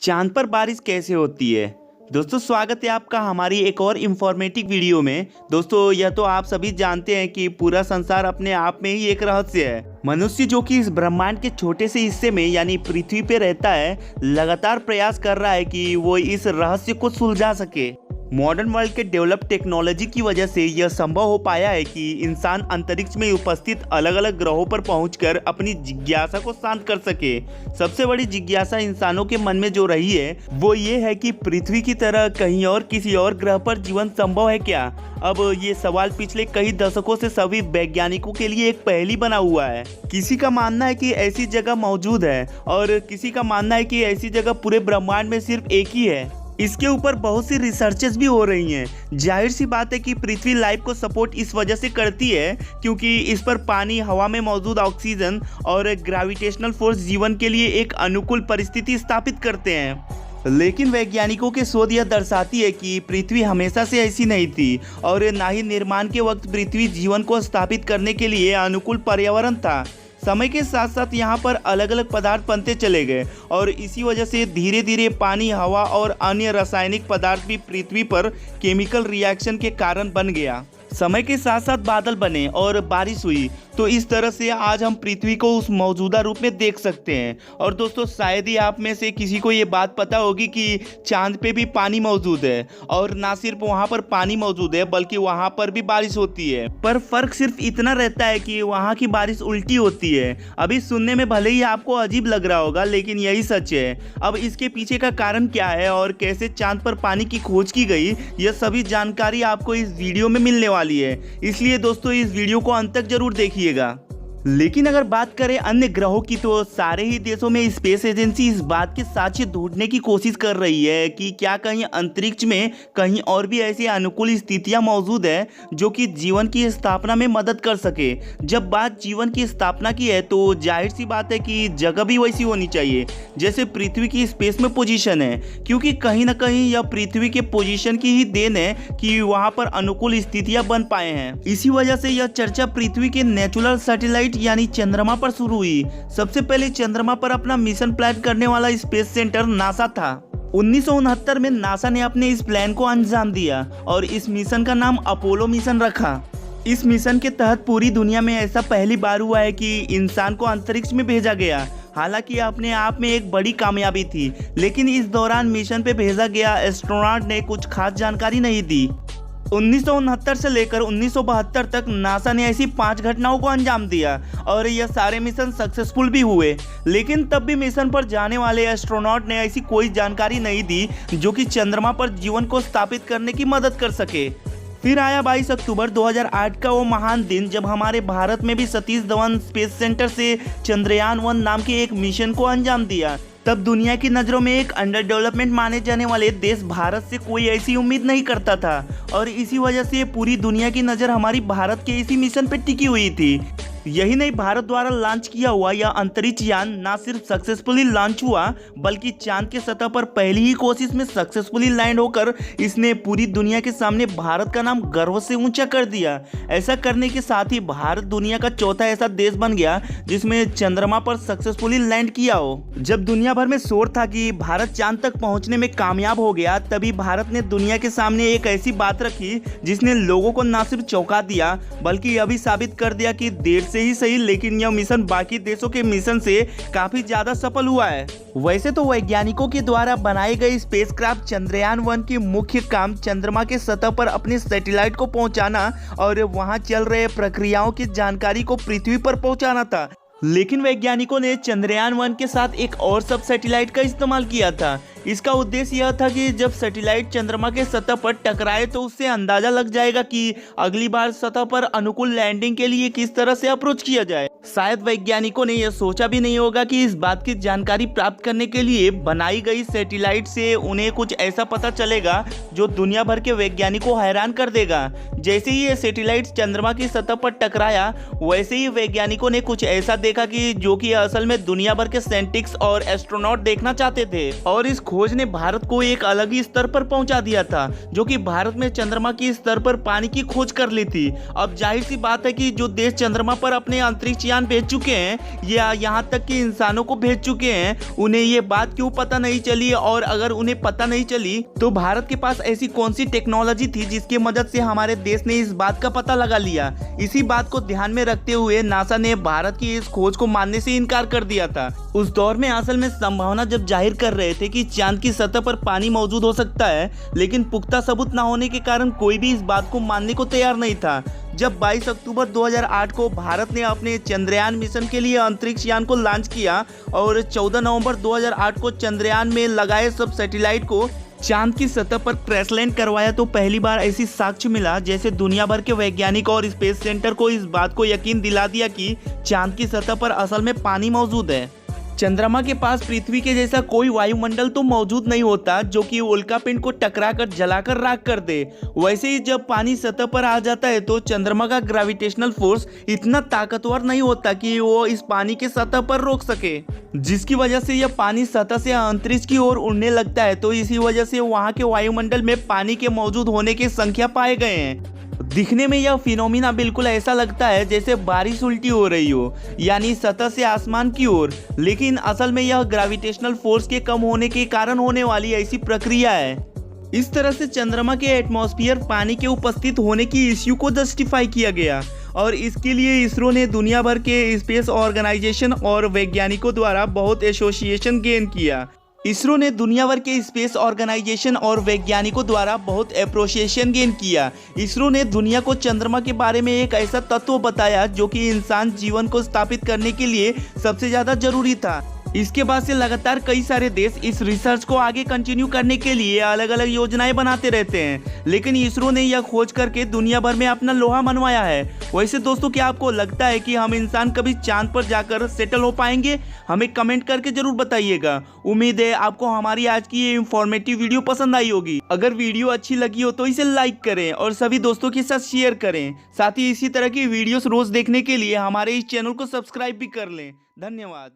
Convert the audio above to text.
चांद पर बारिश कैसे होती है। दोस्तों स्वागत है आपका हमारी एक और इन्फॉर्मेटिव वीडियो में। दोस्तों यह तो आप सभी जानते हैं कि पूरा संसार अपने आप में ही एक रहस्य है। मनुष्य जो कि इस ब्रह्मांड के छोटे से हिस्से में यानी पृथ्वी पे रहता है, लगातार प्रयास कर रहा है कि वो इस रहस्य को सुलझा सके। मॉडर्न वर्ल्ड के डेवलप टेक्नोलॉजी की वजह से यह संभव हो पाया है कि इंसान अंतरिक्ष में उपस्थित अलग अलग ग्रहों पर पहुंचकर अपनी जिज्ञासा को शांत कर सके। सबसे बड़ी जिज्ञासा इंसानों के मन में जो रही है वो ये है कि पृथ्वी की तरह कहीं और किसी और ग्रह पर जीवन संभव है क्या। अब ये सवाल पिछले कई दशकों से सभी वैज्ञानिकों के लिए एक पहेली बना हुआ है। किसी का मानना है कि ऐसी जगह मौजूद है और किसी का मानना है कि ऐसी जगह पूरे ब्रह्मांड में सिर्फ एक ही है। इसके ऊपर बहुत सी रिसर्चेस भी हो रही हैं। जाहिर सी बात है कि पृथ्वी लाइफ को सपोर्ट इस वजह से करती है क्योंकि इस पर पानी, हवा में मौजूद ऑक्सीजन और ग्रेविटेशनल फोर्स जीवन के लिए एक अनुकूल परिस्थिति स्थापित करते हैं। लेकिन वैज्ञानिकों के शोध यह दर्शाती है कि पृथ्वी हमेशा से ऐसी नहीं थी और ना ही निर्माण के वक्त पृथ्वी जीवन को स्थापित करने के लिए अनुकूल पर्यावरण था। समय के साथ साथ यहाँ पर अलग अलग पदार्थ बनते चले गए और इसी वजह से धीरे धीरे पानी, हवा और अन्य रासायनिक पदार्थ भी पृथ्वी पर केमिकल रिएक्शन के कारण बन गया। समय के साथ साथ बादल बने और बारिश हुई, तो इस तरह से आज हम पृथ्वी को उस मौजूदा रूप में देख सकते हैं। और दोस्तों शायद ही आप में से किसी को ये बात पता होगी कि चांद पे भी पानी मौजूद है और ना सिर्फ वहाँ पर पानी मौजूद है बल्कि वहाँ पर भी बारिश होती है। पर फर्क सिर्फ इतना रहता है कि वहाँ की बारिश उल्टी होती है। अभी सुनने में भले ही आपको अजीब लग रहा होगा लेकिन यही सच है। अब इसके पीछे का कारण क्या है और कैसे चांद पर पानी की खोज की गई, यह सभी जानकारी आपको इस वीडियो में मिलने वाली है। इसलिए दोस्तों इस वीडियो को अंत तक जरूर देखिएगा। लेकिन अगर बात करें अन्य ग्रहों की तो सारे ही देशों में स्पेस एजेंसी इस बात के साक्ष्य ढूंढने की कोशिश कर रही है कि क्या कहीं अंतरिक्ष में कहीं और भी ऐसी अनुकूल स्थितियां मौजूद है जो कि जीवन की स्थापना में मदद कर सके। जब बात जीवन की स्थापना की है तो जाहिर सी बात है कि जगह भी वैसी होनी चाहिए जैसे पृथ्वी की स्पेस में पोजीशन है, क्योंकि कहीं ना कहीं यह पृथ्वी के पोजीशन की ही देन है कि वहां पर अनुकूल स्थितियां बन पाए हैं। इसी वजह से यह चर्चा पृथ्वी के नेचुरल सैटेलाइट यानी चंद्रमा पर शुरू हुई। सबसे पहले चंद्रमा पर अपना मिशन प्लान करने वाला स्पेस सेंटर नासा था। 1969 में नासा ने अपने इस प्लान को अंजाम दिया और इस मिशन का नाम अपोलो मिशन रखा। इस मिशन के तहत पूरी दुनिया में ऐसा पहली बार हुआ है कि इंसान को अंतरिक्ष में भेजा गया। हालांकि अपने आप में एक बड़ी कामयाबी थी, लेकिन इस दौरान मिशन पे भेजा गया एस्ट्रोनॉट ने कुछ खास जानकारी नहीं दी। 1969 से लेकर 1972 तक नासा ने ऐसी 5 घटनाओं को अंजाम दिया और यह सारे मिशन सक्सेसफुल भी हुए। लेकिन तब भी मिशन पर जाने वाले एस्ट्रोनॉट ने ऐसी कोई जानकारी नहीं दी जो कि चंद्रमा पर जीवन को स्थापित करने की मदद कर सके। फिर आया 22 अक्टूबर 2008 का वो महान दिन जब हमारे भारत में भी सतीश धवन स्पेस सेंटर से चंद्रयान-1 नाम के एक मिशन को अंजाम दिया। तब दुनिया की नज़रों में एक अंडर डेवलपमेंट माने जाने वाले देश भारत से कोई ऐसी उम्मीद नहीं करता था और इसी वजह से पूरी दुनिया की नज़र हमारी भारत के इसी मिशन पर टिकी हुई थी। यही नहीं, भारत द्वारा लॉन्च किया हुआ यह अंतरिक्ष यान ना सिर्फ सक्सेसफुली लॉन्च हुआ बल्कि चांद के सतह पर पहली ही कोशिश में सक्सेसफुली लैंड होकर इसने पूरी दुनिया के सामने भारत का नाम गर्व से ऊंचा कर दिया। ऐसा करने के साथ ही भारत दुनिया का चौथा ऐसा देश बन गया जिसमें चंद्रमा पर सक्सेसफुली लैंड किया हो। जब दुनिया भर में शोर था कि भारत चांद तक पहुंचने में कामयाब हो गया, तभी भारत ने दुनिया के सामने एक ऐसी बात रखी जिसने लोगों को न सिर्फ चौंका दिया बल्कि यह भी साबित कर दिया कि देर से ही सही लेकिन यह मिशन बाकी देशों के मिशन से काफी ज्यादा सफल हुआ है। वैसे तो वैज्ञानिकों के द्वारा बनाए गए स्पेसक्राफ्ट चंद्रयान-1 की मुख्य काम चंद्रमा के सतह पर अपने सैटेलाइट को पहुंचाना और वहां चल रहे प्रक्रियाओं की जानकारी को पृथ्वी पर पहुंचाना था। लेकिन वैज्ञानिकों ने चंद्रयान-1 के साथ एक और सब सैटेलाइट का इस्तेमाल किया था। इसका उद्देश्य यह था कि जब सैटेलाइट चंद्रमा के सतह पर टकराए तो उससे अंदाजा लग जाएगा कि अगली बार सतह पर अनुकूल लैंडिंग के लिए किस तरह से अप्रोच किया जाए। शायद वैज्ञानिकों ने यह सोचा भी नहीं होगा कि इस बात की जानकारी प्राप्त करने के लिए बनाई गई सैटेलाइट से उन्हें कुछ ऐसा पता चलेगा जो दुनिया भर के वैज्ञानिकों को हैरान कर देगा। जैसे ही ये सैटेलाइट चंद्रमा की सतह पर टकराया वैसे ही वैज्ञानिकों ने कुछ ऐसा देखा कि जो कि असल में दुनिया भर के साइंटिस्ट और एस्ट्रोनॉट देखना चाहते थे और इस खोज ने भारत को एक अलग ही स्तर पर पहुंचा दिया था, जो कि भारत में चंद्रमा की स्तर पर पानी की खोज कर ली थी। अब जाहिर सी बात है कि जो देश चंद्रमा पर अपने अंतरिक्ष यान भेज चुके हैं या यहाँ तक कि इंसानों को भेज चुके हैं, उन्हें ये बात क्यों पता नहीं चली? और अगर उन्हें पता नहीं चली तो भारत के पास ऐसी कौन सी टेक्नोलॉजी थी जिसकी मदद से हमारे देश ने इस बात का पता लगा लिया? इसी बात को ध्यान में रखते हुए नासा ने भारत की इस खोज को मानने से इनकार कर दिया था। उस दौर में असल में संभावना जब जाहिर कर रहे थे कि चांद की सतह पर पानी मौजूद हो सकता है, लेकिन पुख्ता सबूत न होने के कारण कोई भी इस बात को मानने को तैयार नहीं था। जब 22 अक्टूबर 2008 को भारत ने अपने चंद्रयान मिशन के लिए अंतरिक्ष यान को लॉन्च किया और 14 नवंबर 2008 को चंद्रयान में लगाए सब सैटेलाइट को चांद की सतह पर क्रैश लैंड करवाया, तो पहली बार ऐसी साक्ष्य मिला जैसे दुनिया भर के वैज्ञानिक और स्पेस सेंटर को इस बात को यकीन दिला दिया कि चांद की सतह पर असल में पानी मौजूद है। चंद्रमा के पास पृथ्वी के जैसा कोई वायुमंडल तो मौजूद नहीं होता जो कि उल्का पिंड को टकराकर जलाकर राख कर दे। वैसे ही जब पानी सतह पर आ जाता है तो चंद्रमा का ग्रेविटेशनल फोर्स इतना ताकतवर नहीं होता कि वो इस पानी के सतह पर रोक सके, जिसकी वजह से यह पानी सतह से अंतरिक्ष की ओर उड़ने लगता है। तो इसी वजह से वहाँ के वायुमंडल में पानी के मौजूद होने की संख्या पाए गए हैं। दिखने में यह फिनोमिना बिल्कुल ऐसा लगता है जैसे बारिश उल्टी हो रही हो, यानी सतह से आसमान की ओर, लेकिन असल में यह ग्रेविटेशनल फोर्स के कम होने के कारण होने वाली ऐसी प्रक्रिया है। इस तरह से चंद्रमा के एटमॉस्फेयर पानी के उपस्थित होने की इश्यू को जस्टिफाई किया गया और इसके लिए इसरो ने दुनिया भर के स्पेस ऑर्गेनाइजेशन और वैज्ञानिकों द्वारा बहुत एसोसिएशन गेन किया। इसरो ने दुनिया भर के स्पेस ऑर्गेनाइजेशन और वैज्ञानिकों द्वारा बहुत एप्रिसिएशन गेन किया। इसरो ने दुनिया को चंद्रमा के बारे में एक ऐसा तत्व बताया जो कि इंसान जीवन को स्थापित करने के लिए सबसे ज़्यादा जरूरी था। इसके बाद से लगातार कई सारे देश इस रिसर्च को आगे कंटिन्यू करने के लिए अलग अलग योजनाएं बनाते रहते हैं, लेकिन इसरो ने यह खोज करके दुनिया भर में अपना लोहा मनवाया है। वैसे दोस्तों, क्या आपको लगता है कि हम इंसान कभी चांद पर जाकर सेटल हो पाएंगे? हमें कमेंट करके जरूर बताइएगा। उम्मीद है आपको हमारी आज की ये इंफॉर्मेटिव वीडियो पसंद आई होगी। अगर वीडियो अच्छी लगी हो तो इसे लाइक करें और सभी दोस्तों के साथ शेयर करें। साथ ही इसी तरह की वीडियोस रोज देखने के लिए हमारे इस चैनल को सब्सक्राइब भी कर लें। धन्यवाद।